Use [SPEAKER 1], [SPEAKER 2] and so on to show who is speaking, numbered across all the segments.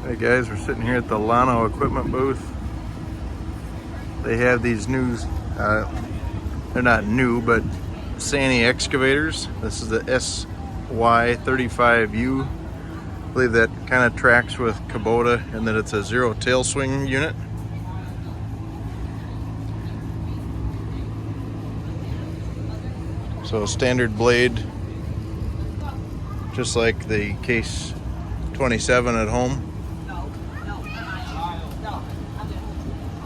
[SPEAKER 1] Hey guys, we're sitting here at the Lano equipment booth. They have these new, they're not new, but Sany excavators. This is the SY35U. I believe that kind of tracks with Kubota and that it's a zero tail swing unit. So standard blade, just like the Case 27 at home.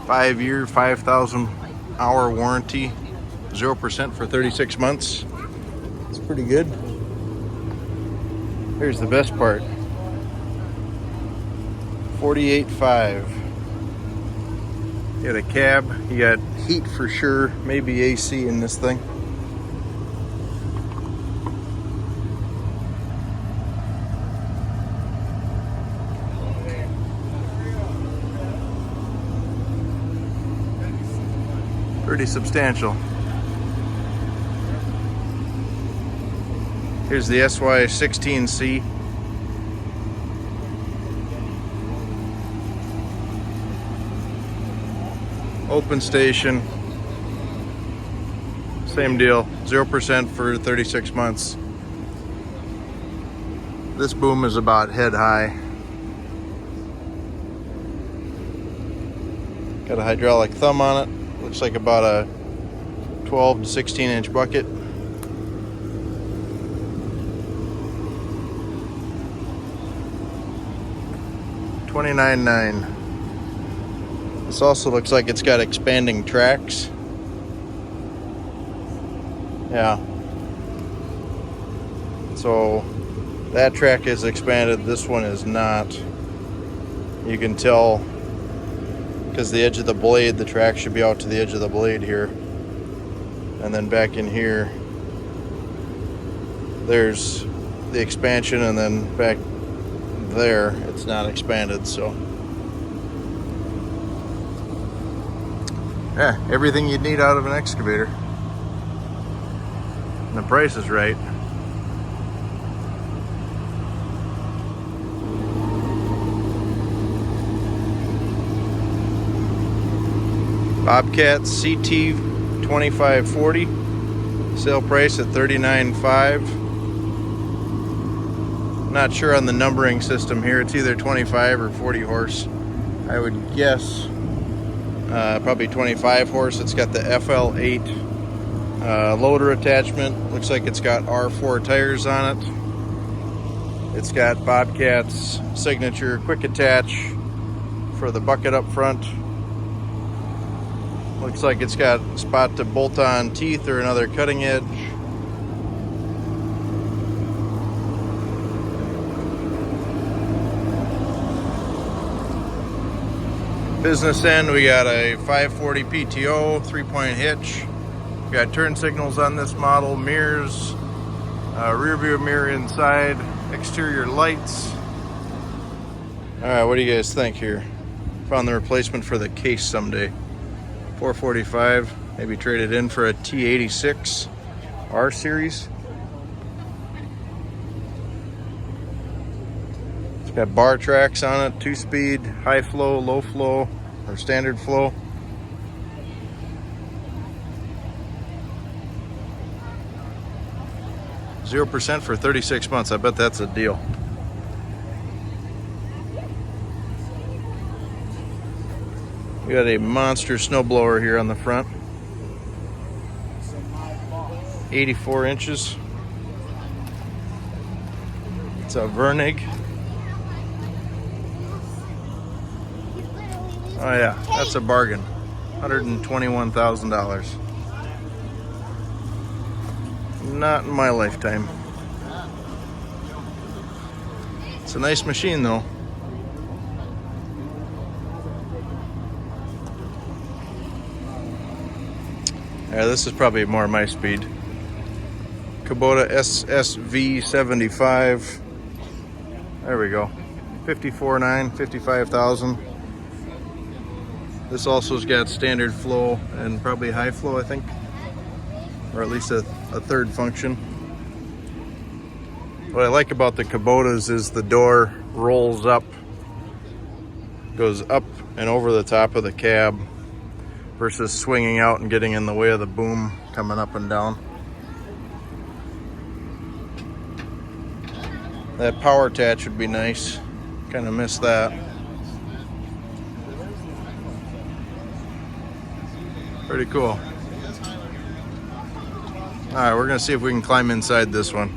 [SPEAKER 1] 5-year, 5,000 hour warranty, 0% for 36 months. It's pretty good. Here's the best part. 48.5. You got a cab, you got heat for sure, maybe AC in this thing. Pretty substantial. Here's the SY16C. Open station. Same deal, 0% for 36 months. This boom is about head high. Got a hydraulic thumb on it. Looks like about a 12 to 16 inch bucket. $29.9. This also looks like it's got expanding tracks. Yeah. So that track is expanded, this one is not. You can tell because the edge of the blade, the track should be out to the edge of the blade here. And then back in here, there's the expansion, and then back there, it's not expanded, so. Yeah, everything you'd need out of an excavator. And the price is right. Bobcat CT 2540, sale price at $39.5. Not sure on the numbering system here. It's either 25 or 40 horse. I would guess probably 25 horse. It's got the FL8 loader attachment. Looks like it's got R4 tires on it. It's got Bobcat's signature quick attach for the bucket up front. Looks like it's got a spot to bolt on teeth or another cutting edge. Business end, we got a 540 PTO, 3-point hitch. We got turn signals on this model, mirrors, rear view mirror inside, exterior lights. All right, what do you guys think here? Found the replacement for the Case someday. 445, maybe trade it in for a T86 R series. It's got bar tracks on it, 2-speed, high flow, low flow, or standard flow. %0 for 36 months. I bet that's a deal. We got a monster snowblower here on the front. 84 inches. It's a Vernig. Oh yeah, that's a bargain. $121,000. Not in my lifetime. It's a nice machine though. Yeah, this is probably more my speed. Kubota SSV75. There we go. 54.9, 55,000. This also has got standard flow and probably high flow, I think. Or at least a third function. What I like about the Kubotas is the door rolls up Goes up and over the top of the cab versus swinging out and getting in the way of the boom coming up and down. That power attach would be nice. Kind of missed that. Pretty cool. All right, we're gonna see if we can climb inside this one.